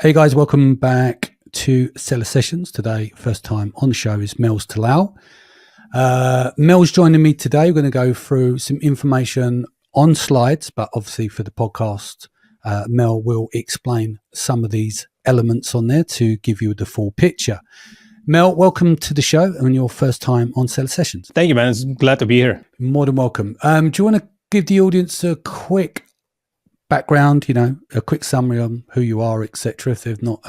Hey guys, welcome back to Seller Sessions. Today, first time on the show is Mels Terlouw. Mel's joining me today. We're going to go through some information on slides, but obviously for the podcast, Mel will explain some of these elements on there to give you the full picture. Mel, welcome to the show and your first time on Seller Sessions. Thank you, man. It's glad to be here. More than welcome. Do you want to give the audience a quick background, a quick summary on who you are, etc., if they've not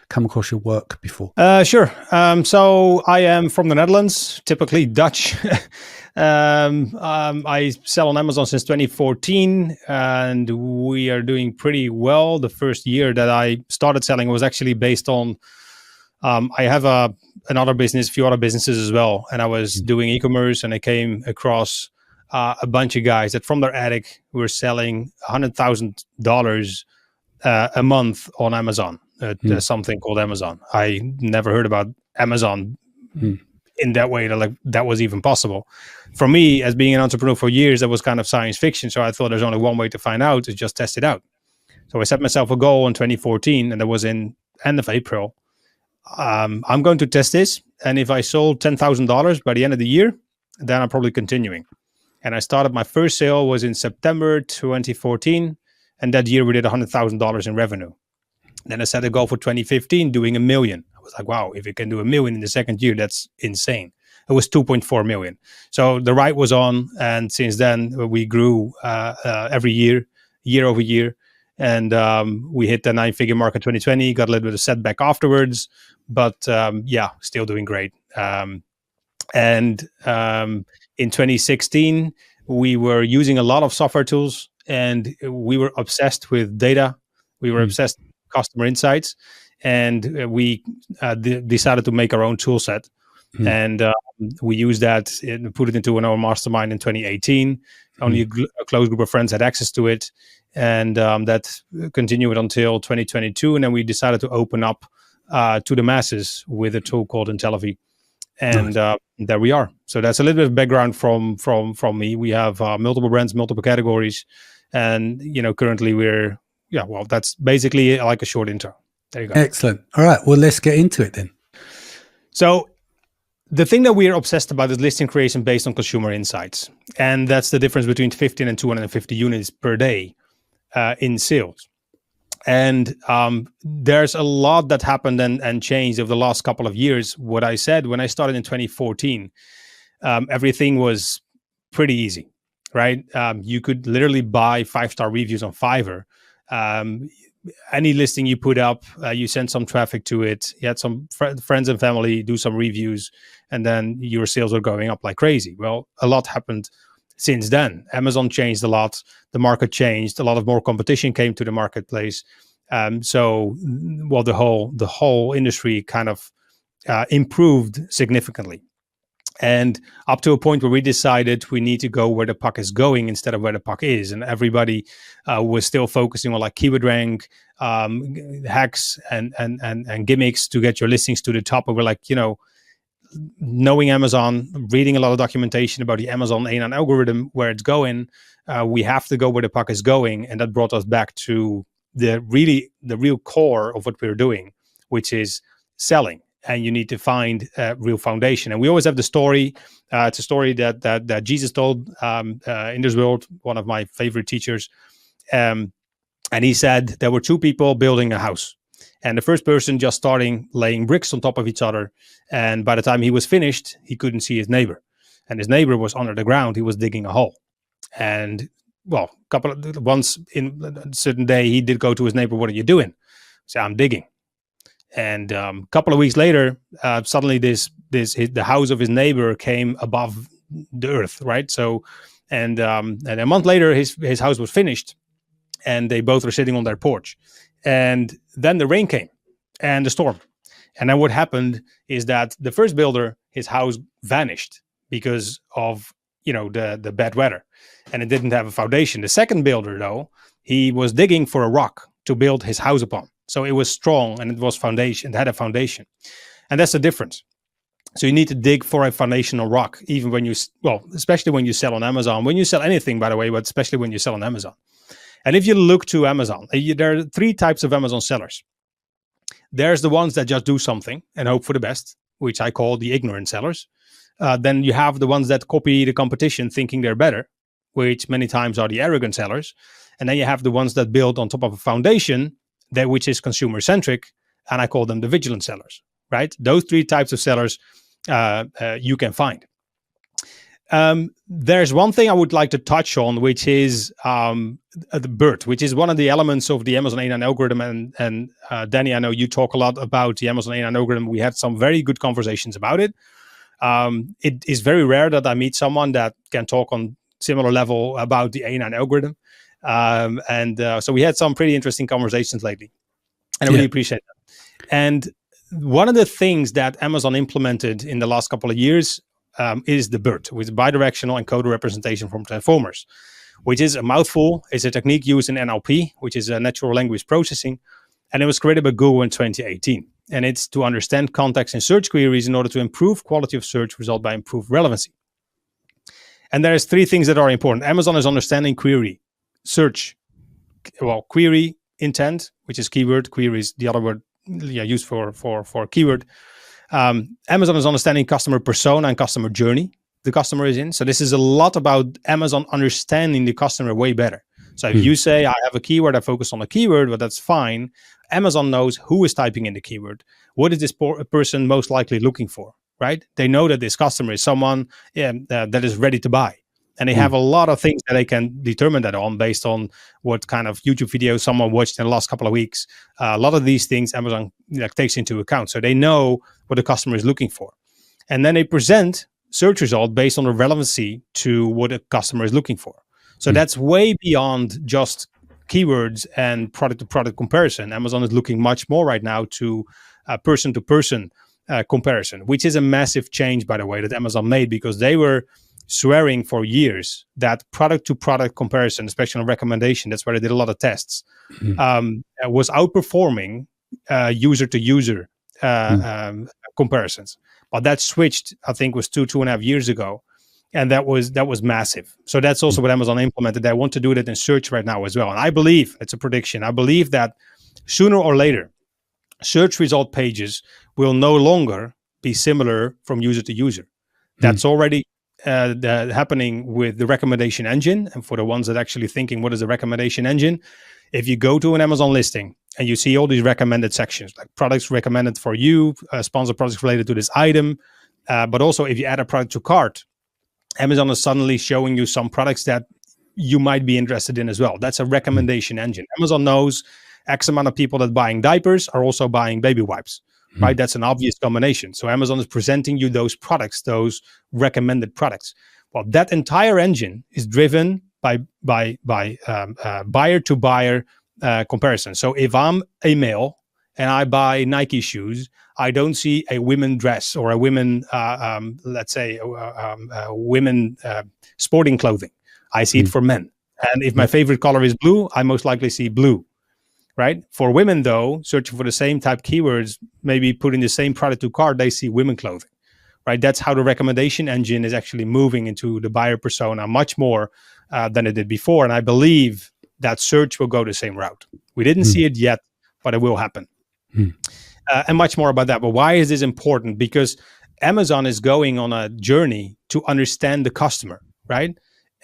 come across your work before? Sure. So I am from the Netherlands, typically Dutch. I sell on Amazon since 2014, and we are doing pretty well. The first year that I started selling was actually based on, I have another business, a few other businesses as well, and I was doing e-commerce, and I came across a bunch of guys that from their attic were selling $100,000 a month on Amazon, something called Amazon. I never heard about Amazon in that way, that was even possible. For me, as being an entrepreneur for years, that was kind of science fiction. So I thought there's only one way to find out, is just test it out. So I set myself a goal in 2014, and that was in end of April. I'm going to test this, and if I sold $10,000 by the end of the year, then I'm probably continuing. And I started, my first sale was in September 2014. And that year we did $100,000 in revenue. Then I set a goal for 2015, doing $1 million. I was like, wow, if you can do $1 million in the second year, that's insane. It was 2.4 million. So the ride was on. And since then we grew every year over year. And we hit the 9-figure mark in 2020, got a little bit of setback afterwards, but still doing great. In 2016, we were using a lot of software tools, and we were obsessed with data. We were obsessed with customer insights, and we decided to make our own tool set. And we used that and put it into our mastermind in 2018. Only a close group of friends had access to it. And that continued until 2022. And then we decided to open up to the masses with a tool called Intellivy. And there we are. So that's a little bit of background from me. We have multiple brands, multiple categories, and currently that's basically like a short intro. There you go. Excellent. All right. Well, let's get into it then. So the thing that we're obsessed about is listing creation based on consumer insights, and that's the difference between 15 and 250 units per day in sales. And there's a lot that happened and changed over the last couple of years. What I said when I started in 2014, everything was pretty easy, right? You could literally buy 5-star reviews on Fiverr. Any listing you put up, you send some traffic to it. You had some friends and family do some reviews, and then your sales were going up like crazy. Well, a lot happened since then. Amazon changed a lot. The market changed. A lot of more competition came to the marketplace. The whole industry kind of improved significantly. And up to a point where we decided we need to go where the puck is going instead of where the puck is. And everybody was still focusing on like keyword rank, hacks and gimmicks to get your listings to the top. And we're like, knowing Amazon, reading a lot of documentation about the Amazon A9 algorithm, where it's going, we have to go where the puck is going. And that brought us back to the real core of what we're doing, which is selling. And you need to find a real foundation. And we always have the story. It's a story that Jesus told in this world, one of my favorite teachers. And he said there were two people building a house. And the first person just starting laying bricks on top of each other. And by the time he was finished, he couldn't see his neighbor. And his neighbor was under the ground. He was digging a hole. And once in a certain day, he did go to his neighbor, "What are you doing?" He said, "I'm digging." And a couple of weeks later, suddenly the house of his neighbor came above the earth, right? So, and a month later, his house was finished, and they both were sitting on their porch. And then the rain came and the storm. And then what happened is that the first builder, his house vanished because of, the bad weather, and it didn't have a foundation. The second builder, though, he was digging for a rock to build his house upon. So it was strong and it had a foundation. And that's the difference. So you need to dig for a foundational rock, even when especially when you sell on Amazon, when you sell anything, by the way, but especially when you sell on Amazon. And if you look to Amazon, there are 3 types of Amazon sellers. There's the ones that just do something and hope for the best, which I call the ignorant sellers. Then you have the ones that copy the competition thinking they're better, which many times are the arrogant sellers. And then you have the ones that build on top of a foundation that which is consumer centric, and I call them the vigilant sellers, right? Those three types of sellers you can find. There's one thing I would like to touch on, which is the BIRT, which is one of the elements of the Amazon A9 algorithm. And Danny, I know you talk a lot about the Amazon A9 algorithm. We had some very good conversations about it. It is very rare that I meet someone that can talk on similar level about the A9 algorithm. So we had some pretty interesting conversations lately, and I really appreciate that. And one of the things that Amazon implemented in the last couple of years is the BIRT, with bidirectional encoder representation from transformers, which is a mouthful. It's a technique used in NLP, which is natural language processing, and it was created by Google in 2018. And it's to understand context in search queries in order to improve quality of search result by improved relevancy. And there's three things that are important. Amazon is understanding query, search, query intent, which is keyword. Query is the other word used for keyword. Amazon is understanding customer persona and customer journey the customer is in. So this is a lot about Amazon understanding the customer way better. So if you say, I have a keyword, I focus on a keyword, but that's fine. Amazon knows who is typing in the keyword. What is this person most likely looking for, right? They know that this customer is someone that is ready to buy. And they have a lot of things that they can determine that on based on what kind of YouTube videos someone watched in the last couple of weeks. A lot of these things Amazon takes into account. So they know what the customer is looking for. And then they present search result based on the relevancy to what a customer is looking for. So that's way beyond just keywords and product-to-product comparison. Amazon is looking much more right now to person-to-person comparison, which is a massive change, by the way, that Amazon made, because they were swearing for years that product-to-product comparison, especially on recommendation, that's where they did a lot of tests, was outperforming user-to-user comparisons. But that switched, I think, was 2.5 years ago. And that was massive. So that's also what Amazon implemented. They want to do that in search right now as well. And I believe, it's a prediction, I believe that sooner or later, search result pages will no longer be similar from user to user. That's already happening with the recommendation engine. And for the ones that actually thinking, what is the recommendation engine? If you go to an Amazon listing and you see all these recommended sections, like products recommended for you, sponsored products related to this item, but also if you add a product to cart, Amazon is suddenly showing you some products that you might be interested in as well. That's a recommendation engine. Amazon knows X amount of people that buying diapers are also buying baby wipes, right? That's an obvious combination. So Amazon is presenting you those products, those recommended products. Well, that entire engine is driven by buyer to buyer comparison. So if I'm a male and I buy Nike shoes, I don't see a women dress or a women, let's say, women sporting clothing. I see it for men. And if my favorite color is blue, I most likely see blue, right? For women, though, searching for the same type keywords, maybe putting the same product to cart, they see women clothing, right? That's how the recommendation engine is actually moving into the buyer persona much more than it did before. And I believe that search will go the same route. We didn't see it yet, but it will happen. And much more about that. But why is this important? Because Amazon is going on a journey to understand the customer, right?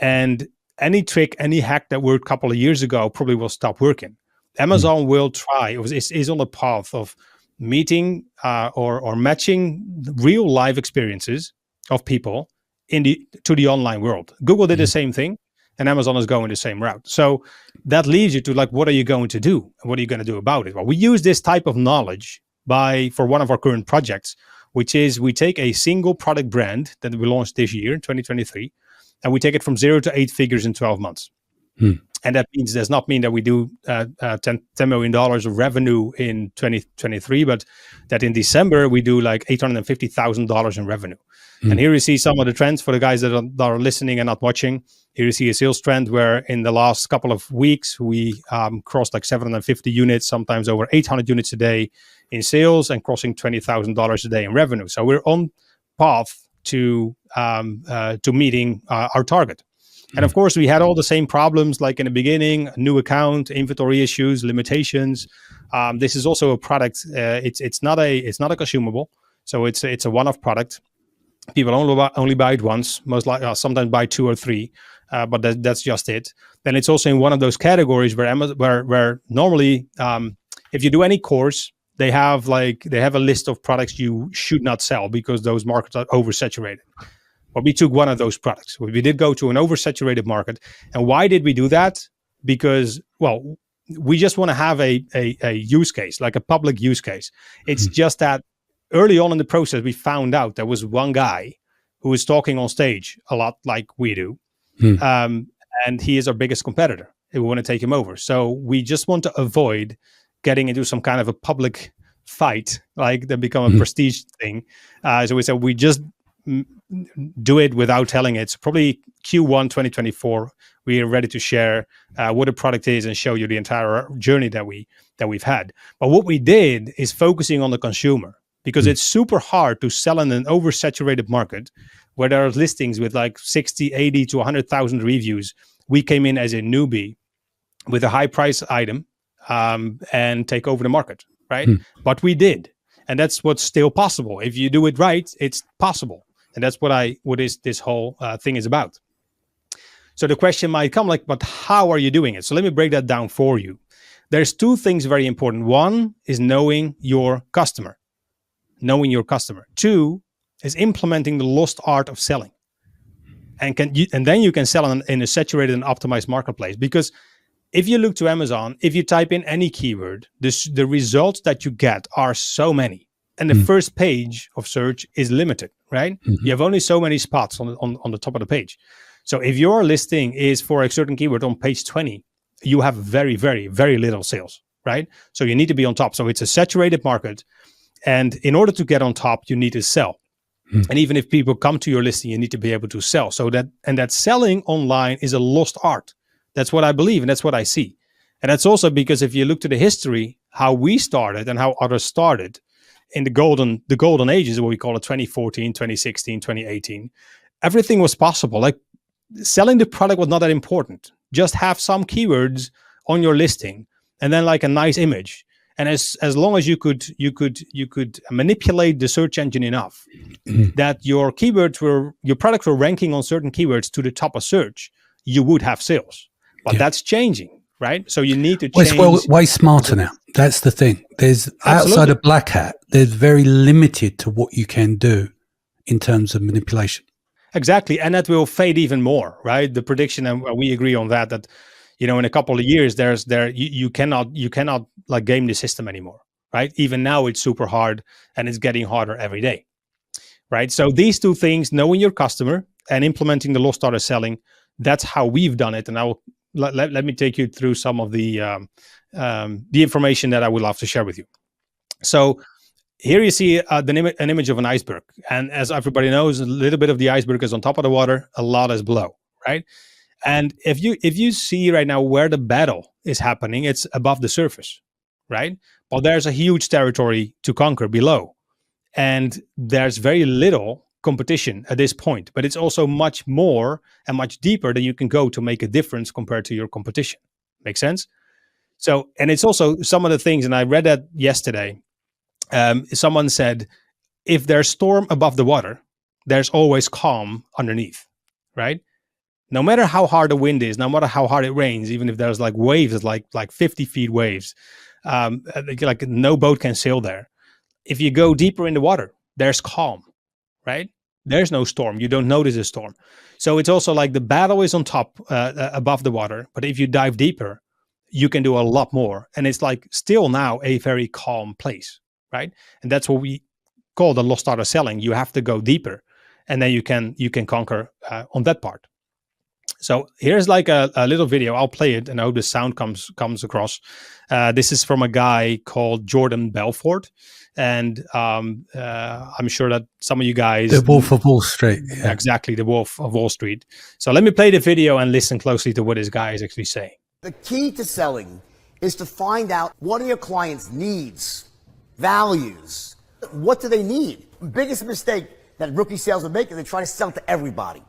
And any trick, any hack that worked a couple of years ago probably will stop working. Amazon will try, is on the path of meeting or matching real life experiences of people to the online world. Google did the same thing, and Amazon is going the same route. So that leads you to, like, what are you going to do? What are you going to do about it? Well, we use this type of knowledge for one of our current projects, which is we take a single product brand that we launched this year, 2023, and we take it from 0 to 8 figures in 12 months. And that does not mean that we do $10 million of revenue in 2023, but that in December we do like $850,000 in revenue. And here you see some of the trends for the guys that are listening and not watching. Here you see a sales trend where in the last couple of weeks we crossed like 750 units, sometimes over 800 units a day in sales, and crossing $20,000 a day in revenue. So we're on path to meeting our target. And of course, we had all the same problems like in the beginning: new account, inventory issues, limitations. This is also a product. It's not a consumable, so it's a one-off product. People only buy it once, most likely sometimes buy 2 or 3, but that's just it. Then it's also in one of those categories where normally, if you do any course, they have a list of products you should not sell because those markets are oversaturated. But we took one of those products. We did go to an oversaturated market. And why did we do that? Because, well, we just want to have a use case, like a public use case. It's just that early on in the process, we found out there was one guy who was talking on stage a lot like we do. And he is our biggest competitor. We want to take him over. So we just want to avoid getting into some kind of a public fight, like that become a prestige thing. So we said we just do it without telling it. So probably Q1 2024, we are ready to share what the product is and show you the entire journey that we've had. But what we did is focusing on the consumer, because it's super hard to sell in an oversaturated market where there are listings with like 60, 80 to 100,000 reviews. We came in as a newbie with a high price item and take over the market, right? But we did. And that's what's still possible. If you do it right, it's possible. And that's what this whole thing is about. So the question might come like, but how are you doing it? So let me break that down for you. There's 2 things very important. One is knowing your customer. 2 is implementing the lost art of selling. And then you can sell in a saturated and optimized marketplace. Because if you look to Amazon, if you type in any keyword, the results that you get are so many. And the first page of search is limited, right? You have only so many spots on the top of the page. So if your listing is for a certain keyword on page 20, you have very, very, very little sales, right? So you need to be on top. So it's a saturated market. And in order to get on top, you need to sell. And even if people come to your listing, you need to be able to sell. That selling online is a lost art. That's what I believe, and that's what I see. And that's also because if you look to the history, how we started and how others started in the golden ages, what we call it 2014, 2016, 2018, everything was possible. Like selling the product was not that important. Just have some keywords on your listing and then like a nice image. And as long as you could manipulate the search engine enough that your products were ranking on certain keywords to the top of search, you would have sales. But that's changing, right? So you need to change. It's way smarter now. That's the thing. There's outside of Black Hat, there's very limited to what you can do in terms of manipulation. Exactly, and that will fade even more, right? The prediction, and we agree on that in a couple of years, you cannot like game the system anymore, right? Even now, it's super hard, and it's getting harder every day, right? So these 2 things, knowing your customer and implementing the lost art of selling, that's how we've done it. And I will let me take you through some of the information that I would love to share with you. So here you see an image of an iceberg, and as everybody knows, a little bit of the iceberg is on top of the water, a lot is below, right? And if you see right now where the battle is happening, it's above the surface, right? But there's a huge territory to conquer below, and there's very little competition at this point, but it's also much more and much deeper than you can go to make a difference compared to your competition. Make sense? So, and it's also some of the things, and I read that yesterday. Someone said, if there's storm above the water, there's always calm underneath, right? No matter how hard the wind is, no matter how hard it rains, even if there's like waves, like 50 feet waves, like no boat can sail there. If you go deeper in the water, there's calm, right? There's no storm. You don't notice a storm. So it's also like the battle is on top, above the water. But if you dive deeper, you can do a lot more. And it's like still now a very calm place, right? And that's what we call the lost art of selling. You have to go deeper, and then you can conquer on that part. So here's like a little video. I'll play it, and I hope the sound comes across. This is from a guy called Jordan Belfort, and I'm sure that some of you guys, the Wolf of Wall Street, exactly, the Wolf of Wall Street. So let me play the video and listen closely to what this guy is actually saying. The key to selling is to find out what are your clients' needs, values. What do they need? Biggest mistake that rookie salesmen make is they try to sell to everybody.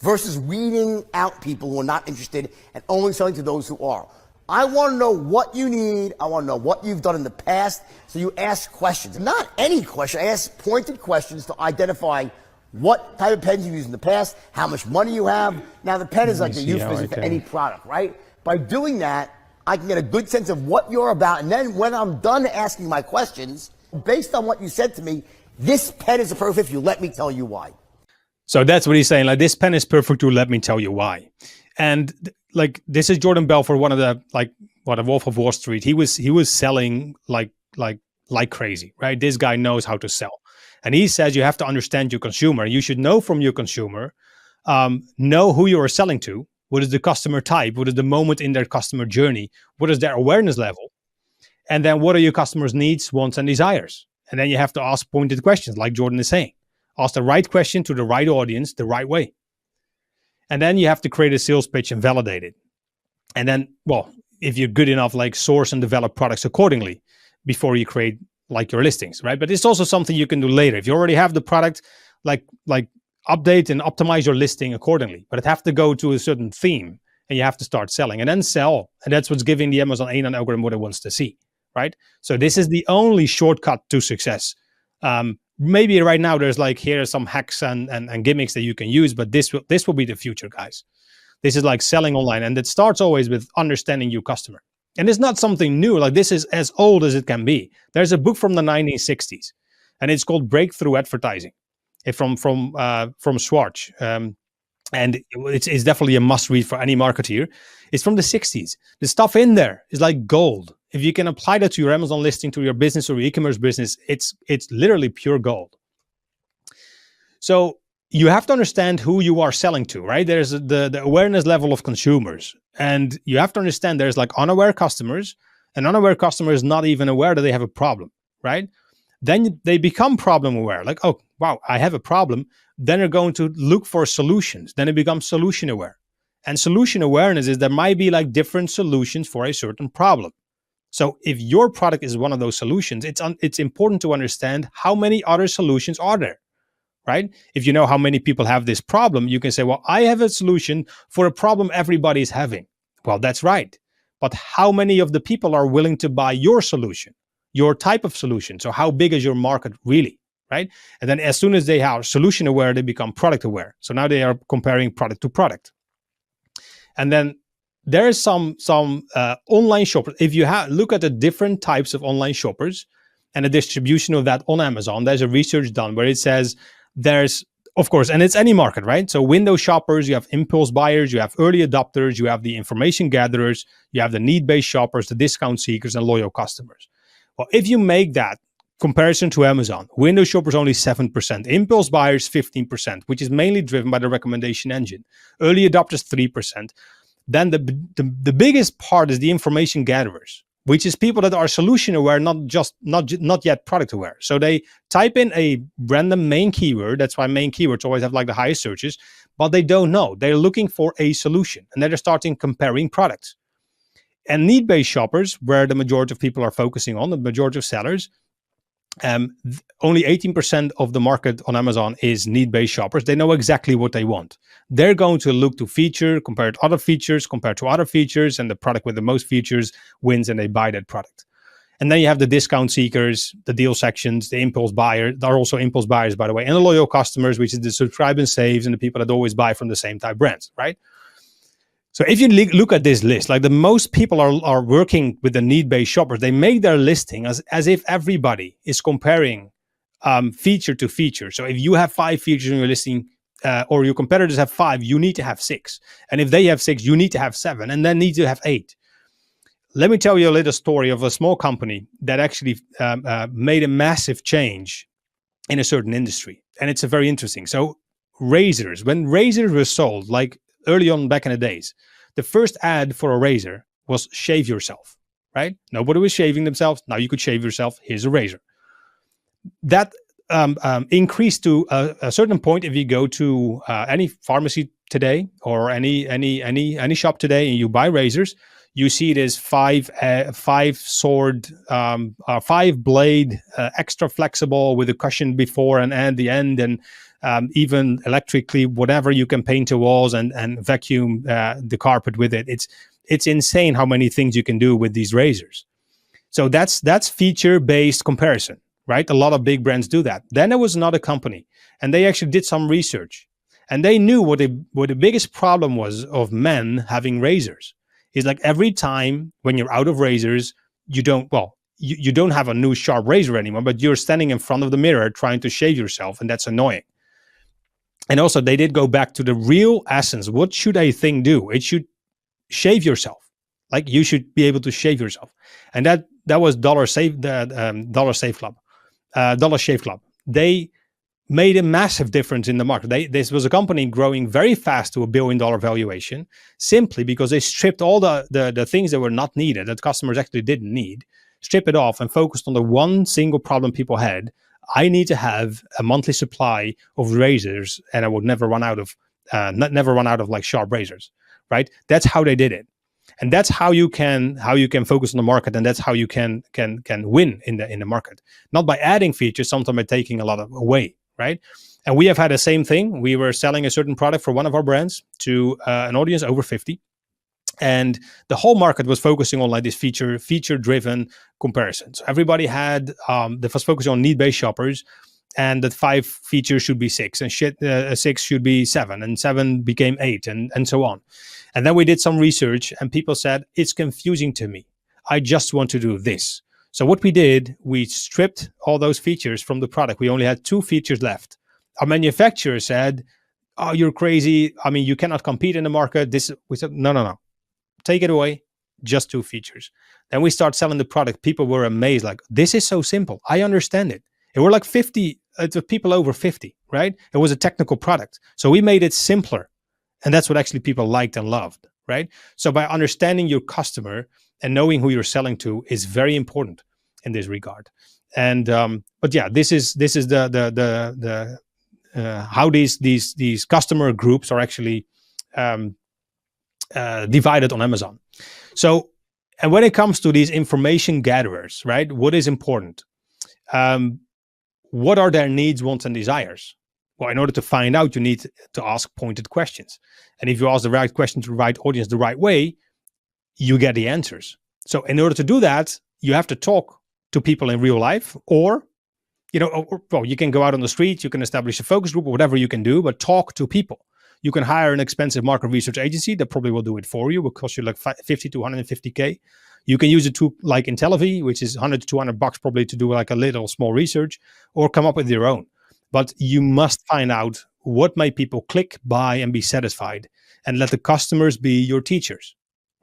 versus weeding out people who are not interested and only selling to those who are. I want to know what you need. I want to know what you've done in the past. So you ask questions, not any question. I ask pointed questions to identify what type of pens you used in the past, how much money you have. Now the pen is like the euphemism for any product, right? By doing that, I can get a good sense of what you're about. And then when I'm done asking my questions, based on what you said to me, this pen is a perfect fit. You let me tell you why. So that's what he's saying. Like, this pen is perfect to let me tell you why. And like, this is Jordan Belfort, one of the, like, what, a Wolf of Wall Street. He was selling like crazy, right? This guy knows how to sell. And he says you have to understand your consumer. You should know from your consumer, know who you are selling to. What is the customer type? What is the moment in their customer journey? What is their awareness level? And then what are your customers' needs, wants, and desires? And then you have to ask pointed questions, like Jordan is saying. Ask the right question to the right audience the right way. And then you have to create a sales pitch and validate it. And then, well, if you're good enough, like, source and develop products accordingly before you create like your listings, right? But it's also something you can do later. If you already have the product, like update and optimize your listing accordingly. But it have to go to a certain theme and you have to start selling and then sell. And that's what's giving the Amazon A9 algorithm what it wants to see, right? So this is the only shortcut to success. Maybe right now there's like, here are some hacks and gimmicks that you can use, but this will be the future, guys. This is like selling online, and it starts always with understanding your customer. And it's not something new. Like, this is as old as it can be. There's a book from the 1960s, and it's called Breakthrough Advertising. It's from Schwartz, and it's definitely a must read for any marketeer. It's from the 60s. The stuff in there is like gold. If you can apply that to your Amazon listing, to your business or your e-commerce business, it's literally pure gold. So you have to understand who you are selling to, right? There's the awareness level of consumers. And you have to understand there's like unaware customers. An unaware customer is not even aware that they have a problem, right? Then they become problem aware. Like, oh, wow, I have a problem. Then they're going to look for solutions. Then it becomes solution aware. And solution awareness is there might be like different solutions for a certain problem. So if your product is one of those solutions, it's important to understand how many other solutions are there, right? If you know how many people have this problem, you can say, well, I have a solution for a problem everybody is having. Well, that's right. But how many of the people are willing to buy your solution, your type of solution? So how big is your market really, right? And then as soon as they are solution aware, they become product aware. So now they are comparing product to product. And then there is some online shoppers. If you look at the different types of online shoppers and the distribution of that on Amazon, there's a research done where it says there's, of course, and it's any market, right? So window shoppers, you have impulse buyers, you have early adopters, you have the information gatherers, you have the need-based shoppers, the discount seekers, and loyal customers. Well, if you make that comparison to Amazon, window shoppers only 7%, impulse buyers 15%, which is mainly driven by the recommendation engine. Early adopters 3%. Then the biggest part is the information gatherers, which is people that are solution aware, not yet product aware. So they type in a random main keyword. That's why main keywords always have like the highest searches, but they don't know. They're looking for a solution, and they're starting comparing products. And need-based shoppers, where the majority of people are focusing on, the majority of sellers, only 18% of the market on Amazon is need-based shoppers. They know exactly what they want. They're going to look to feature, compare to other features, and the product with the most features wins, and they buy that product. And then you have the discount seekers, the deal sections, the impulse buyers. There are also impulse buyers, by the way, and the loyal customers, which is the subscribe and saves, and the people that always buy from the same type brands, right? So if you look at this list, like the most people are working with the need-based shoppers, they make their listing as if everybody is comparing feature to feature. So if you have 5 features in your listing, or your competitors have 5, you need to have 6. And if they have 6, you need to have 7, and then need to have 8. Let me tell you a little story of a small company that actually made a massive change in a certain industry. And it's a very interesting. So razors, when razors were sold, like early on back in the days, the first ad for a razor was shave yourself, right? Nobody was shaving themselves. Now you could shave yourself. Here's a razor. That increased to a certain point. If you go to any pharmacy today or any shop today and you buy razors, you see this five blade, extra flexible with a cushion before and at the end, and even electrically, whatever, you can paint the walls and vacuum the carpet with it. It's insane how many things you can do with these razors. So that's feature-based comparison, right? A lot of big brands do that. Then there was another company, and they actually did some research, and they knew what the biggest problem was of men having razors. Is like every time when you're out of razors, you don't have a new sharp razor anymore, but you're standing in front of the mirror trying to shave yourself, and that's annoying. And also, they did go back to the real essence. What should a thing do? It should shave yourself. Like, you should be able to shave yourself. And that was Dollar Shave Club. They made a massive difference in the market. This was a company growing very fast to $1 billion valuation, simply because they stripped all the things that were not needed, that customers actually didn't need, strip it off and focused on the one single problem people had. I need to have a monthly supply of razors, and I would never run out of like sharp razors, right? That's how they did it. And that's how you can focus on the market, and that's how you can win in the market. Not by adding features, sometimes by taking a lot away, right? And we have had the same thing. We were selling a certain product for one of our brands to an audience over 50. And the whole market was focusing on like this feature-driven comparison. So everybody that was focusing on need-based shoppers, and that 5 features should be 6, and 6 should be 7, and 7 became 8, and so on. And then we did some research, and people said, it's confusing to me. I just want to do this. So what we did, we stripped all those features from the product. We only had 2 features left. Our manufacturer said, oh, you're crazy. I mean, you cannot compete in the market. We said, no. Take it away. Just 2 features. Then we start selling the product. People were amazed. Like, this is so simple. I understand it. It were like 50, it was people over 50, right? It was a technical product. So we made it simpler. And that's what actually people liked and loved, right? So by understanding your customer and knowing who you're selling to is very important in this regard. And but yeah, this is the how these customer groups are actually divided on Amazon. So, and when it comes to these information gatherers, right? What is important? What are their needs, wants, and desires? Well, in order to find out, you need to ask pointed questions. And if you ask the right question to the right audience the right way, you get the answers. So in order to do that, you have to talk to people in real life, or, you can go out on the street, you can establish a focus group, or whatever you can do, but talk to people. You can hire an expensive market research agency that probably will do it for you. It will cost you like 50 to 150K. You can use a tool like Intellivy, which is $100 to $200 probably to do like a little small research, or come up with your own. But you must find out what make people click, buy, and be satisfied, and let the customers be your teachers,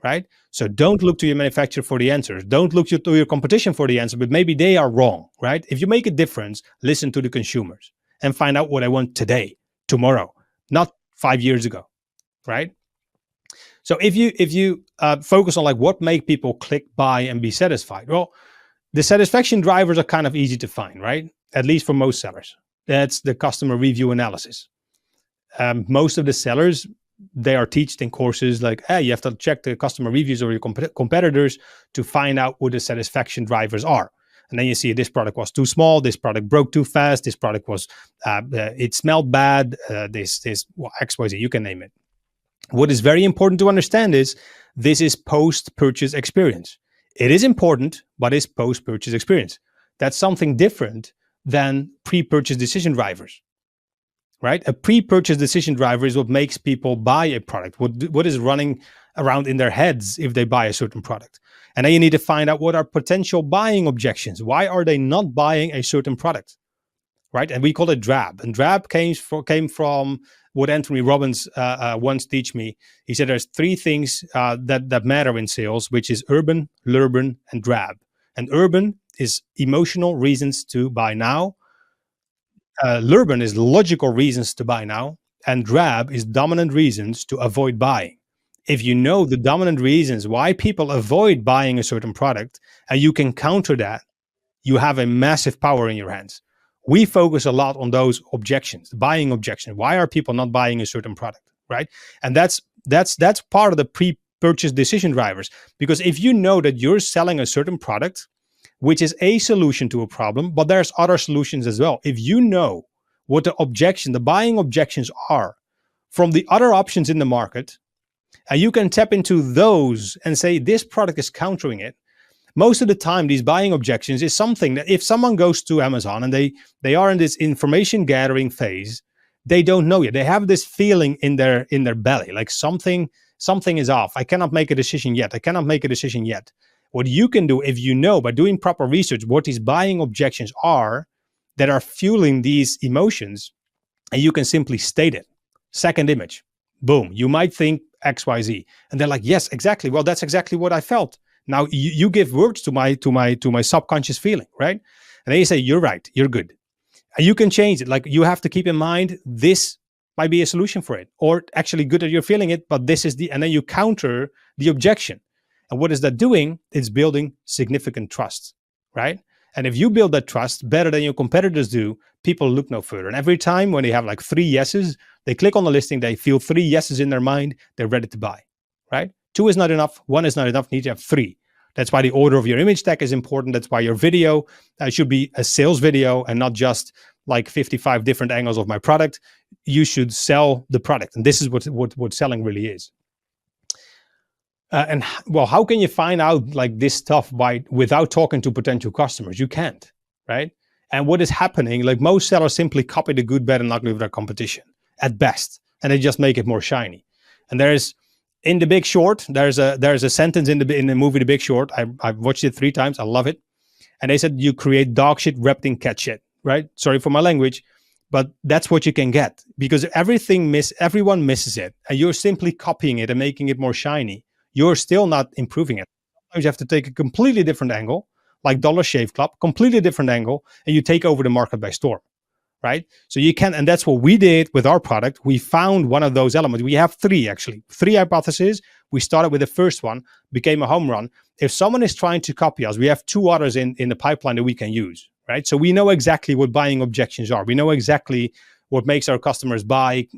right? So don't look to your manufacturer for the answers. Don't look to your competition for the answer, but maybe they are wrong, right? If you make a difference, listen to the consumers and find out what I want today, tomorrow, not 5 years ago, right? So if you focus on like what make people click, buy, and be satisfied, well, the satisfaction drivers are kind of easy to find, right? At least for most sellers. That's the customer review analysis. Most of the sellers, they are taught in courses like, hey, you have to check the customer reviews of your competitors to find out what the satisfaction drivers are. And then you see this product was too small, this product broke too fast, this product was, it smelled bad, XYZ, you can name it. What is very important to understand is this is post-purchase experience. It is important, but it's post-purchase experience. That's something different than pre-purchase decision drivers, right? A pre-purchase decision driver is what makes people buy a product, what is running around in their heads if they buy a certain product. And then you need to find out what are potential buying objections. Why are they not buying a certain product, right? And we call it DRAB. And DRAB came from what Anthony Robbins once taught me. He said there's 3 things that matter in sales, which is urban, lurban, and DRAB. And urban is emotional reasons to buy now. Lurban is logical reasons to buy now. And DRAB is dominant reasons to avoid buying. If you know the dominant reasons why people avoid buying a certain product, and you can counter that, you have a massive power in your hands. We focus a lot on those objections, the buying objection. Why are people not buying a certain product, right? And that's part of the purchase decision drivers. Because if you know that you're selling a certain product, which is a solution to a problem, but there's other solutions as well. If you know what the buying objections are from the other options in the market, and you can tap into those and say, this product is countering it. Most of the time, these buying objections is something that if someone goes to Amazon and they are in this information gathering phase, they don't know yet. They have this feeling in their belly, like something is off. I cannot make a decision yet. What you can do, if you know by doing proper research what these buying objections are that are fueling these emotions, and you can simply state it. Second image, boom. You might think XYZ, and they're like, yes, exactly. Well, that's exactly what I felt. Now you give words to my subconscious feeling, right? And then you say, you're right, you're good. And you can change it. Like, you have to keep in mind, this might be a solution for it, or actually good that you're feeling it, but this is and then you counter the objection. And what is that doing? It's building significant trust, right? And if you build that trust better than your competitors do, people look no further. And every time when they have like 3 yeses, they click on the listing, they feel 3 yeses in their mind, they're ready to buy, right? 2 is not enough, 1 is not enough, you need to have 3. That's why the order of your image tag is important. That's why your video should be a sales video and not just like 55 different angles of my product. You should sell the product. And this is what selling really is. And well, how can you find out like this stuff without talking to potential customers? You can't, right? And what is happening, like most sellers simply copy the good, bad, and ugly of their competition at best, and they just make it more shiny. And there's in The Big Short, there's a sentence in the movie The Big Short. I've watched it 3 times. I love it. And they said you create dog shit wrapped in cat shit, right? Sorry for my language, but that's what you can get, because everyone misses it, and you're simply copying it and making it more shiny. You're still not improving it. Sometimes you have to take a completely different angle, like Dollar Shave Club, completely different angle, and you take over the market by storm, right? So you can, and that's what we did with our product. We found one of those elements. We have 3 hypotheses. We started with the first one, became a home run. If someone is trying to copy us, we have 2 others in the pipeline that we can use, right? So we know exactly what buying objections are. We know exactly what makes our customers buy,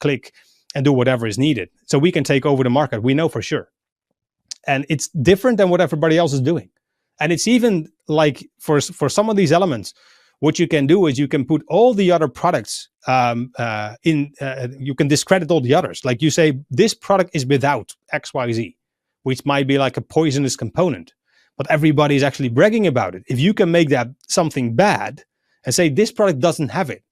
click, and do whatever is needed. So we can take over the market. We know for sure. And it's different than what everybody else is doing. And it's even like for some of these elements, what you can do is you can put all the other products you can discredit all the others. Like you say, this product is without XYZ, which might be like a poisonous component, but everybody is actually bragging about it. If you can make that something bad and say this product doesn't have it,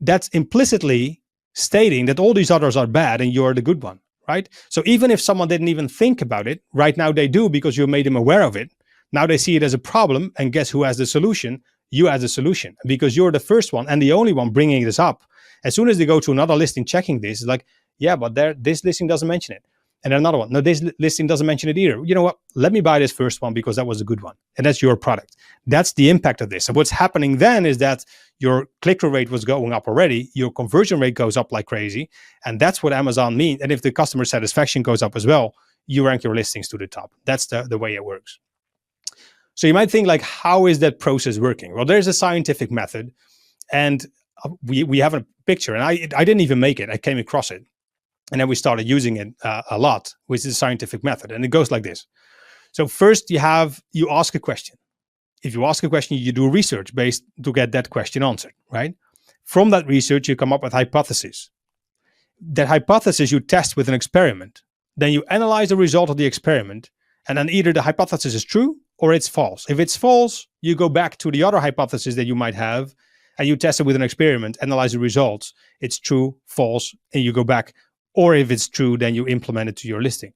that's implicitly stating that all these others are bad and you're the good one, right? So even if someone didn't even think about it, right now they do, because you made them aware of it. Now they see it as a problem, and guess who has the solution? You as a solution, because you're the first one and the only one bringing this up. As soon as they go to another listing checking this, it's like, yeah, but this listing doesn't mention it. And another one, no, this listing doesn't mention it either. You know what? Let me buy this first one because that was a good one. And that's your product. That's the impact of this. And what's happening then is that your click-through rate was going up already. Your conversion rate goes up like crazy. And that's what Amazon means. And if the customer satisfaction goes up as well, you rank your listings to the top. That's the way it works. So you might think, like, how is that process working? Well, there's a scientific method, and we have a picture, and I didn't even make it. I came across it, and then we started using it a lot, which is a scientific method, and it goes like this. So first you ask a question. If you ask a question, you do research based to get that question answered, right? From that research, you come up with hypotheses. That hypothesis you test with an experiment. Then you analyze the result of the experiment, and then either the hypothesis is true or it's false. If it's false, you go back to the other hypothesis that you might have, and you test it with an experiment, analyze the results. It's true, false, and you go back. Or if it's true, then you implement it to your listing,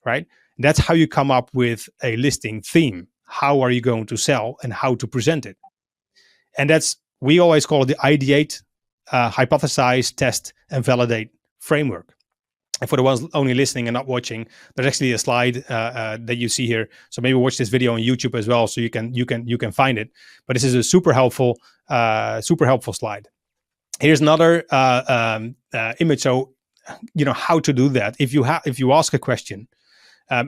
right? And that's how you come up with a listing theme. How are you going to sell and how to present it? And we always call it the ideate, hypothesize, test, and validate framework. And for the ones only listening and not watching, there's actually a slide that you see here. So maybe watch this video on YouTube as well, so you can find it. But this is a super helpful slide. Here's another image. So how to do that. If you ask a question,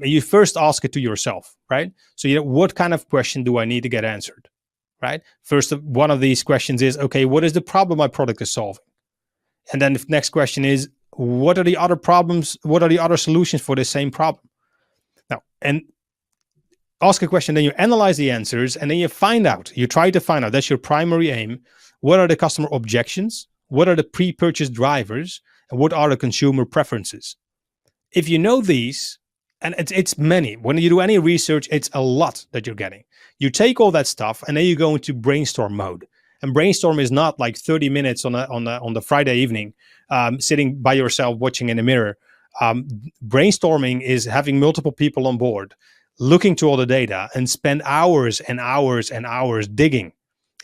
you first ask it to yourself, right? So what kind of question do I need to get answered, right? First, one of these questions is, okay, what is the problem my product is solving? And then the next question is, what are the other problems? What are the other solutions for the same problem? Now, and ask a question, then you analyze the answers, and then you try to find out, that's your primary aim. What are the customer objections? What are the pre-purchase drivers? And what are the consumer preferences? If you know these, and it's many, when you do any research, it's a lot that you're getting. You take all that stuff and then you go into brainstorm mode. And brainstorm is not like 30 minutes on the Friday evening, sitting by yourself watching in the mirror. Brainstorming is having multiple people on board, looking to all the data, and spend hours and hours and hours digging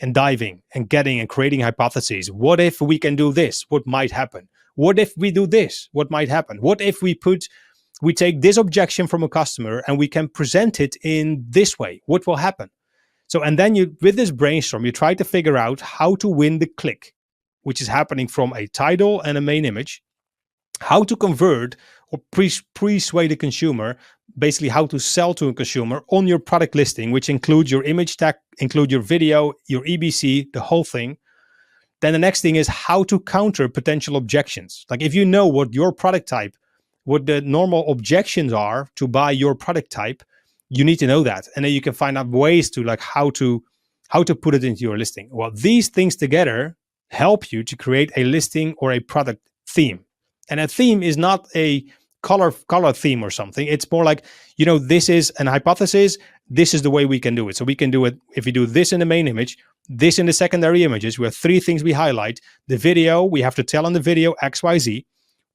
and diving and getting and creating hypotheses. What if we can do this? What might happen? What if we do this? What might happen? What if we take this objection from a customer and we can present it in this way? What will happen? So, and then with this brainstorm, you try to figure out how to win the click, which is happening from a title and a main image, how to convert or persuade a consumer, basically how to sell to a consumer on your product listing, which includes your image tag, include your video, your EBC, the whole thing. Then the next thing is how to counter potential objections. Like if you know what your product type, what the normal objections are to buy your product type, you need to know that. And then you can find out ways to like how to put it into your listing. Well, these things together help you to create a listing or a product theme. And a theme is not a color theme or something. It's more like, this is an hypothesis. This is the way we can do it. So we can do it if we do this in the main image, this in the secondary images. We have 3 things we highlight. The video, we have to tell on the video X, Y, Z.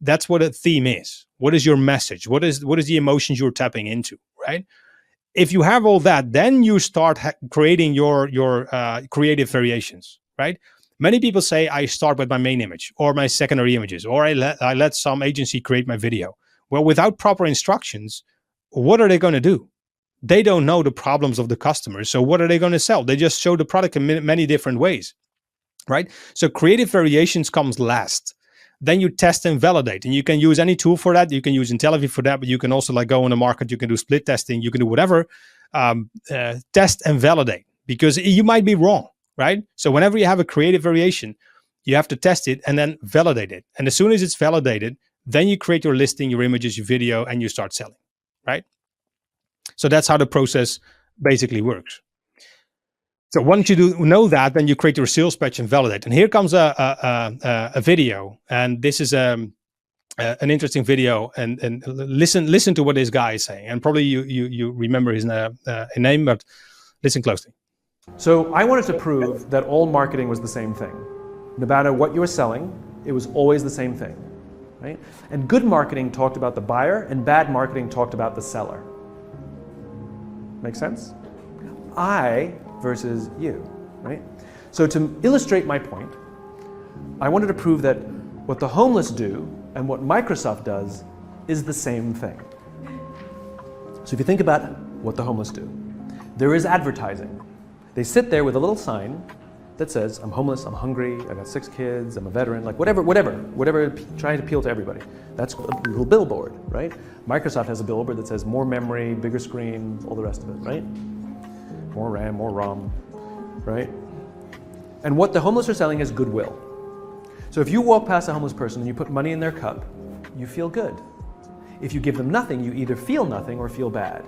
That's what a theme is. What is your message? What is the emotions you're tapping into, right? If you have all that, then you start creating your creative variations, right? Many people say I start with my main image or my secondary images, or I let some agency create my video. Well, without proper instructions, what are they going to do? They don't know the problems of the customers. So what are they going to sell? They just show the product in many different ways, right? So creative variations comes last. Then you test and validate, and you can use any tool for that. You can use Intellivy for that, but you can also like go on the market. You can do split testing. You can do whatever. Test and validate, because you might be wrong, right? So whenever you have a creative variation, you have to test it and then validate it. And as soon as it's validated, then you create your listing, your images, your video, and you start selling, right? So that's how the process basically works. So once you know that, then you create your sales pitch and validate. And here comes a video, and this is an interesting video. And listen to what this guy is saying. And probably you remember his name, but listen closely. So I wanted to prove that all marketing was the same thing. No matter what you were selling, it was always the same thing, right? And good marketing talked about the buyer, and bad marketing talked about the seller. Make sense? I versus you, right? So to illustrate my point, I wanted to prove that what the homeless do and what Microsoft does is the same thing. So if you think about what the homeless do, there is advertising. They sit there with a little sign that says, I'm homeless, I'm hungry, I got 6 kids, I'm a veteran, like whatever, trying to appeal to everybody. That's a little billboard, right? Microsoft has a billboard that says more memory, bigger screen, all the rest of it, right? More RAM, more ROM, right? And what the homeless are selling is goodwill. So if you walk past a homeless person and you put money in their cup, you feel good. If you give them nothing, you either feel nothing or feel bad.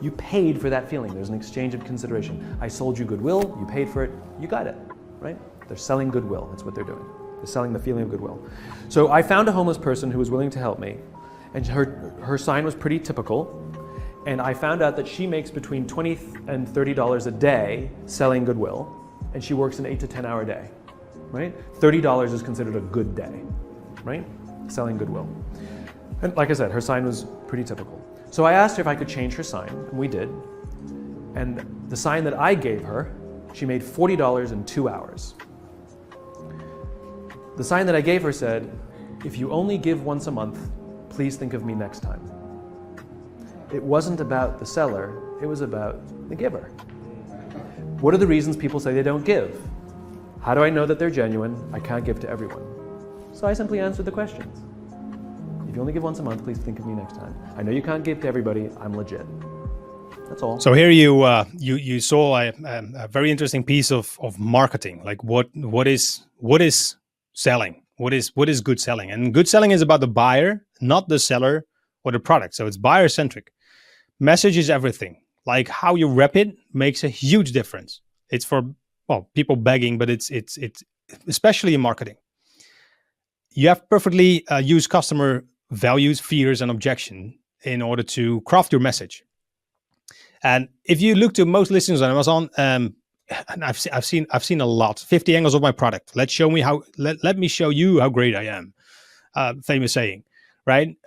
You paid for that feeling. There's an exchange of consideration. I sold you goodwill, you paid for it, you got it, right? They're selling goodwill, that's what they're doing. They're selling the feeling of goodwill. So I found a homeless person who was willing to help me, and her sign was pretty typical. And I found out that she makes between $20 and $30 a day selling goodwill, and she works an 8 to 10 hour day, right? $30 is considered a good day, right? Selling goodwill. And like I said, her sign was pretty typical. So I asked her if I could change her sign, and we did. And the sign that I gave her, she made $40 in 2 hours. The sign that I gave her said, if you only give once a month, please think of me next time. It wasn't about the seller, it was about the giver. What are the reasons people say they don't give? How do I know that they're genuine? I can't give to everyone. So I simply answered the questions. If you only give once a month, please think of me next time. I know you can't give to everybody, I'm legit. That's all. So here you saw a very interesting piece of marketing. Like what is selling? What is good selling? And good selling is about the buyer, not the seller or the product. So it's buyer centric. Message is everything. Like how you rep it makes a huge difference. It's for people begging, but it's especially in marketing. You have perfectly use customer values, fears, and objection in order to craft your message. And if you look to most listings on Amazon, and I've seen a lot. 50 angles of my product. Let me show you how great I am. Famous saying, right?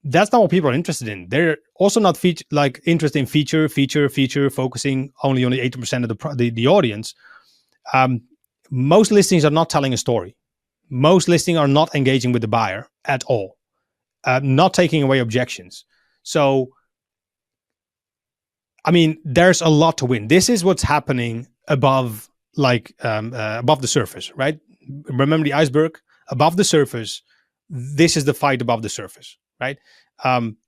That's not what people are interested in. They're also not interested in feature, focusing only on the 80% of the audience. Most listings are not telling a story. Most listings are not engaging with the buyer at all. Not taking away objections. So, I mean, there's a lot to win. This is what's happening above the surface, right? Remember the iceberg? Above the surface, this is the fight above the surface, right?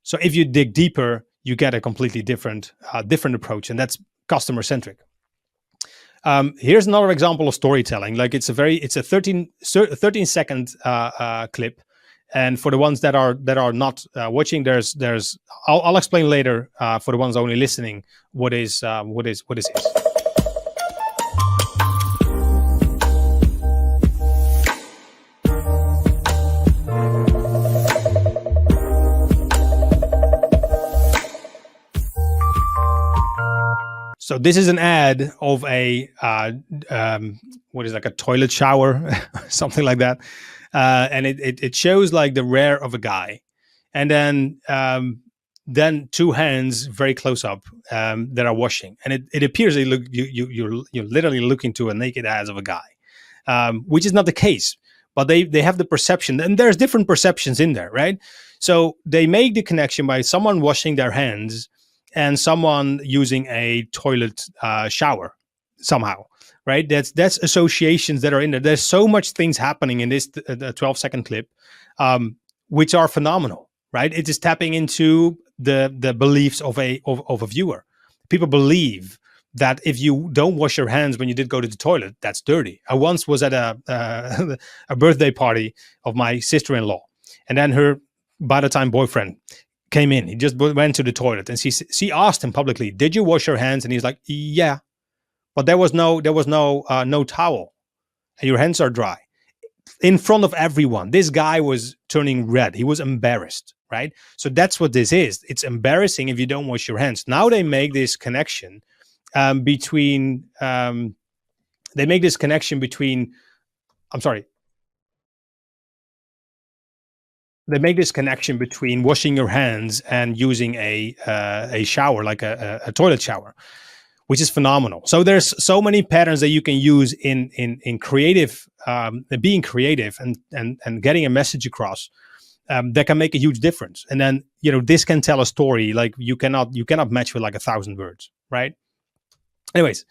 So if you dig deeper, you get a completely different approach, and that's customer centric. Here's another example of storytelling. Like it's a 13 second clip. And for the ones that are not watching, I'll explain later for the ones only listening what is this. So this is an ad of a toilet shower, something like that. And it shows like the rear of a guy, and then two hands very close up that are washing, and it appears you're literally looking to a naked ass of a guy, which is not the case, but they have the perception, and there's different perceptions in there, right? So they make the connection by someone washing their hands and someone using a toilet shower somehow. Right, that's associations that are in there. There's so much things happening in this 12-second clip, which are phenomenal. Right, it is tapping into the beliefs of a viewer. People believe that if you don't wash your hands when you did go to the toilet, that's dirty. I once was at a birthday party of my sister-in-law, and then her by the time boyfriend came in. He just went to the toilet, and she asked him publicly, "Did you wash your hands?" And he's like, "Yeah." But there was no towel, and your hands are dry in front of everyone. This guy was turning red. He was embarrassed, right? So that's what this is. It's embarrassing if you don't wash your hands. Now they make this connection between. They make this connection between. I'm sorry. They make this connection between washing your hands and using a shower, like a toilet shower, which is phenomenal. So there's so many patterns that you can use in creative, being creative and getting a message across that can make a huge difference. And then, this can tell a story like you cannot match with like 1,000 words, right? Anyways,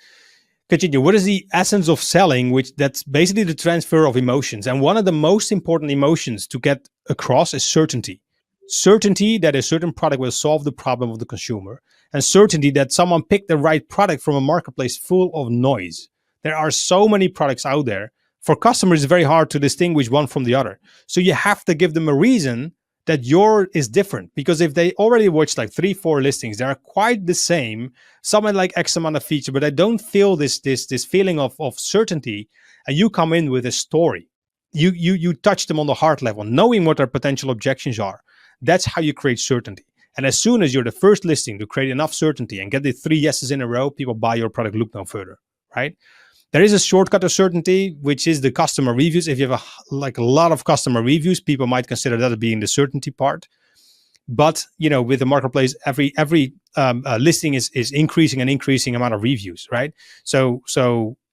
continue. What is the essence of selling? That's basically the transfer of emotions. And one of the most important emotions to get across is certainty. Certainty that a certain product will solve the problem of the consumer, and certainty that someone picked the right product from a marketplace full of noise. There are so many products out there. For customers, it's very hard to distinguish one from the other. So you have to give them a reason that yours is different, because if they already watched like 3-4 listings, they are quite the same. Some are like X amount of feature, but they don't feel this feeling of certainty. And you come in with a story. You touch them on the heart level, knowing what their potential objections are. That's how you create certainty. And as soon as you're the first listing to create enough certainty and get the 3 yeses in a row, people buy your product, look no further, right? There is a shortcut to certainty, which is the customer reviews. If you have a lot of customer reviews, people might consider that as being the certainty part. But with the marketplace, every listing is increasing amount of reviews, right? So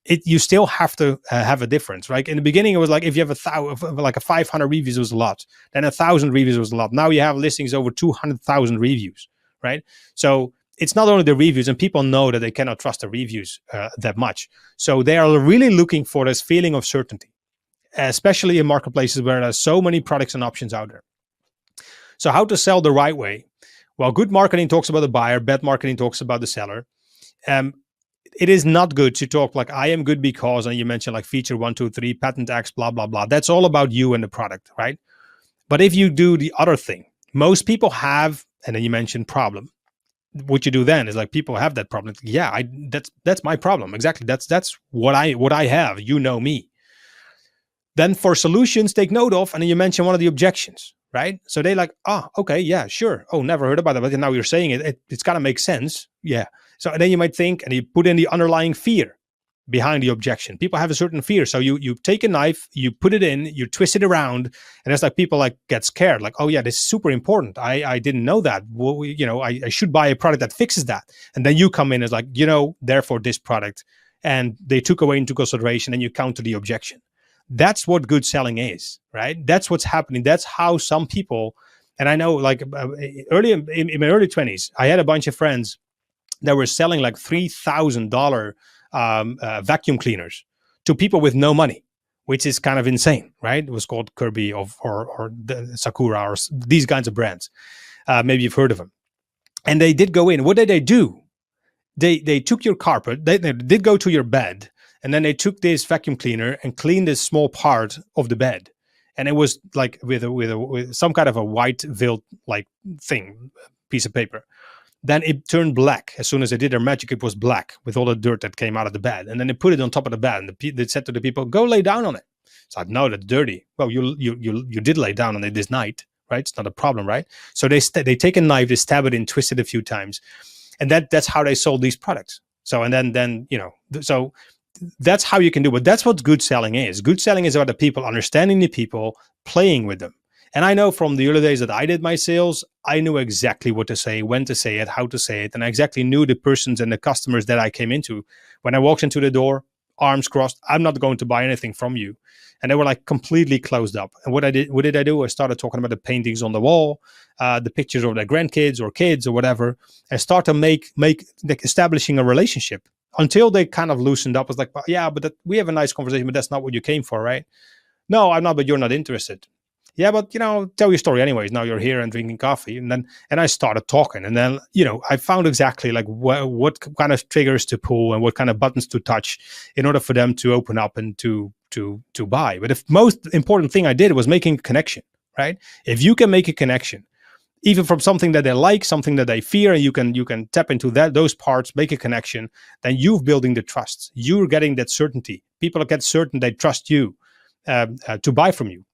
you still have to have a difference, right? In the beginning, it was like if you have 500 reviews, it was a lot. Then 1,000 reviews was a lot. Now you have listings over 200,000 reviews, right? So it's not only the reviews, and people know that they cannot trust the reviews that much. So they are really looking for this feeling of certainty, especially in marketplaces where there's so many products and options out there. So how to sell the right way? Well, good marketing talks about the buyer. Bad marketing talks about the seller. it is not good to talk like I am good because, and you mentioned like feature 1, 2, 3, patent X, blah, blah, blah. That's all about you and the product, right? But if you do the other thing, most people have, and then you mentioned problem. What you do then is like people have that problem. Yeah, that's my problem. Exactly. That's what I have. You know me. Then for solutions, take note of, and then you mention one of the objections, right? So they like, okay, yeah, sure. Oh, never heard about it, but now you're saying it's got to make sense. Yeah. So then you might think, and you put in the underlying fear behind the objection. People have a certain fear. So you take a knife, you put it in, you twist it around, and it's like people like get scared. Like, oh yeah, this is super important. I didn't know that. Well, I should buy a product that fixes that. And then you come in as like, therefore this product, and they took away into consideration, and you counter the objection. That's what good selling is, right? That's what's happening. That's how some people, and I know like early in my early 20s, I had a bunch of friends that were selling like $3,000 vacuum cleaners to people with no money, which is kind of insane, right? It was called Kirby or Sakura or these kinds of brands. Maybe you've heard of them. And they did go in. What did they do? They took your carpet. They did go to your bed, and then they took this vacuum cleaner and cleaned this small part of the bed. And it was like with some kind of a white vilt like thing, piece of paper. Then it turned black. As soon as they did their magic, it was black with all the dirt that came out of the bed. And then they put it on top of the bed, and they said to the people, "Go lay down on it." It's like, no, that's dirty. Well, you did lay down on it this night, right? It's not a problem, right? So they take a knife, they stab it in, twist it a few times, and that's how they sold these products. So and then so that's how you can do it. That's what good selling is. Good selling is about the people, understanding the people, playing with them. And I know from the early days that I did my sales, I knew exactly what to say, when to say it, how to say it. And I exactly knew the persons and the customers that I came into. When I walked into the door, arms crossed, I'm not going to buy anything from you. And they were like completely closed up. And what did I do? I started talking about the paintings on the wall, the pictures of their grandkids or kids or whatever, and start to make like establishing a relationship until they kind of loosened up. I was like, yeah, but we have a nice conversation, but that's not what you came for, right? No, I'm not, but you're not interested. Yeah, but tell your story anyways. Now you're here and drinking coffee, and I started talking, and then I found exactly like what kind of triggers to pull and what kind of buttons to touch in order for them to open up and to buy. But the most important thing I did was making a connection, right? If you can make a connection, even from something that they like, something that they fear, and you can tap into those parts, make a connection, then you're building the trust. You're getting that certainty. People get certain they trust you to buy from you.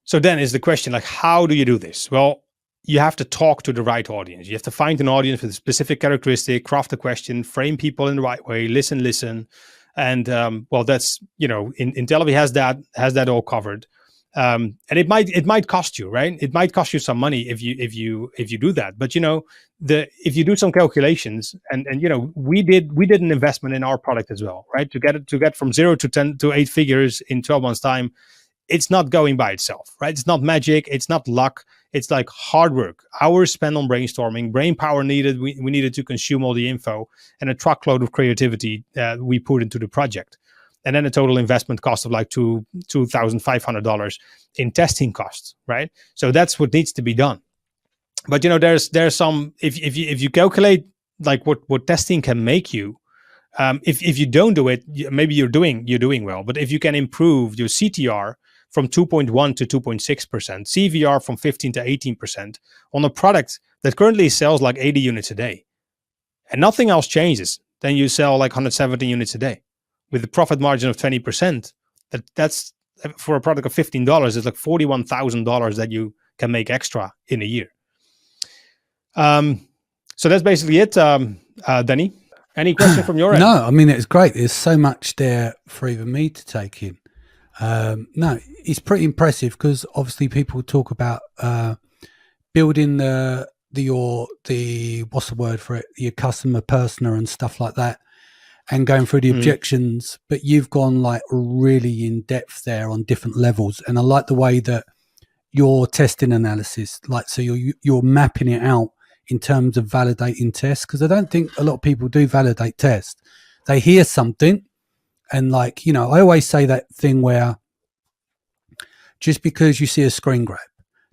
So then is the question, like, how do you do this? Well, you have to talk to the right audience. You have to find an audience with a specific characteristic, craft a question, frame people in the right way, listen. And that's, Intellivy has that all covered. And it might cost you, right? It might cost you some money if you do that. But if you do some calculations, and we did an investment in our product as well, right? To get from 0 to 10 to 8 figures in 12 months time. It's not going by itself, right? It's not magic. It's not luck. It's like hard work, hours spent on brainstorming, brain power needed. We needed to consume all the info, and a truckload of creativity we put into the project. And then a total investment cost of like $2,500 in testing costs, right? So that's what needs to be done. But there's some, if you calculate like what testing can make you, if you don't do it, maybe you're doing well. But if you can improve your CTR from 2.1 to 2.6%, CVR from 15 to 18% on a product that currently sells like 80 units a day, and nothing else changes, then you sell like 170 units a day with a profit margin of 20%. That's for a product of $15, it's like $41,000 that you can make extra in a year. So that's basically it, Danny. Any question from your end? No, I mean, it's great. There's so much there for even me to take in. No, it's pretty impressive because obviously people talk about building the what's the word for it, your customer persona and stuff like that, and going through the objections. But you've gone like really in depth there on different levels, and I like the way that your testing analysis, like, so you're mapping it out in terms of validating tests, because I don't think a lot of people do validate tests. They hear something. And like, I always say that thing where just because you see a screen grab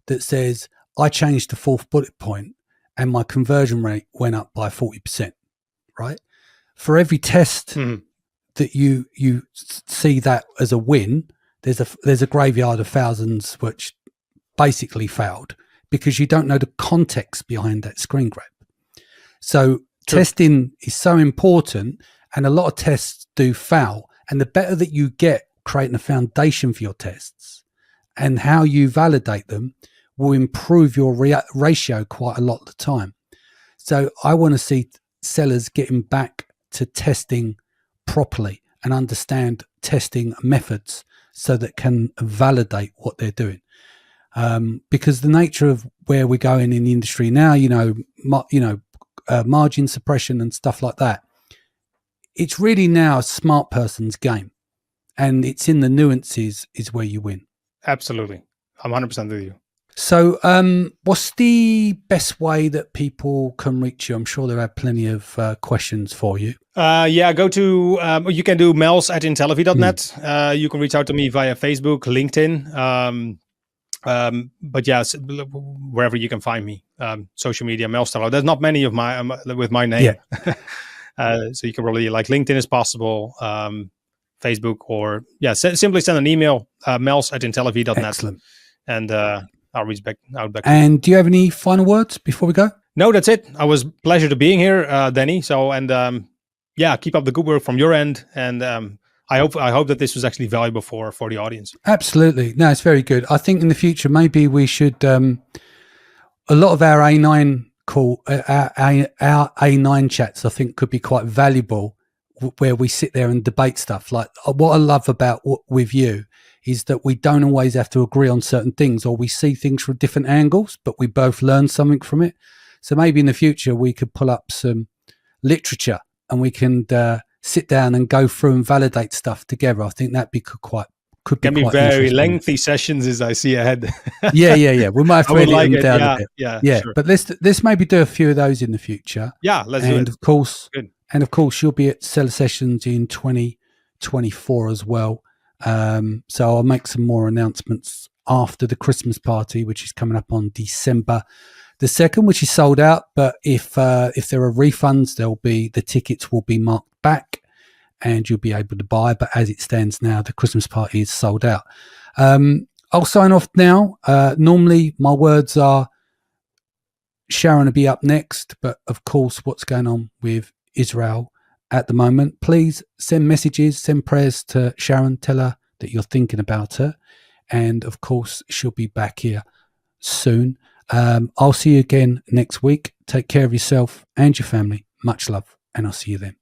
that says, I changed the 4th bullet point and my conversion rate went up by 40%, right? For every test that you see that as a win, there's a graveyard of thousands which basically failed because you don't know the context behind that screen grab. So testing is so important, and a lot of tests do fail. And the better that you get creating a foundation for your tests and how you validate them will improve your ratio quite a lot of the time. So I want to see sellers getting back to testing properly and understand testing methods so that can validate what they're doing. Because the nature of where we're going in the industry now, margin suppression and stuff like that, it's really now a smart person's game, and it's in the nuances is where you win. Absolutely. I'm 100% with you. So what's the best way that people can reach you? I'm sure there are plenty of questions for you. Go to, you can do Mels at Intellivy.net. You can reach out to me via Facebook, LinkedIn. But yes, wherever you can find me, social media, Mels Terlouw. There's not many of my with my name. Yeah. So you can probably, like, LinkedIn is possible, Facebook, or simply send an email, Mels at Intellivy.net. Excellent. And I'll reach back. And do you have any final words before we go? No, that's it. I was pleasure to being here, Danny. So, and keep up the good work from your end. And I hope that this was actually valuable for the audience. Absolutely. No, it's very good. I think in the future, maybe we should, a lot of our A9 our A9 chats, I think, could be quite valuable, where we sit there and debate stuff. Like, what I love about with you is that we don't always have to agree on certain things, or we see things from different angles, but we both learn something from it. So maybe in the future we could pull up some literature and we can sit down and go through and validate stuff together. I think that could be very lengthy sessions, as I see ahead. Yeah. We might have to edit them down a bit. Yeah. Sure. But let's maybe do a few of those in the future. Yeah, let's do it. And of course, you'll be at Seller Sessions in 2024 as well. So I'll make some more announcements after the Christmas party, which is coming up on December the 2nd, which is sold out. But if there are refunds, the tickets will be marked back and you'll be able to buy. But as it stands now, the Christmas party is sold out. I'll sign off now. Normally my words are Sharon will be up next, but of course, what's going on with Israel at the moment, please send messages, send prayers to Sharon, tell her that you're thinking about her. And of course, she'll be back here soon. I'll see you again next week. Take care of yourself and your family. Much love, and I'll see you then.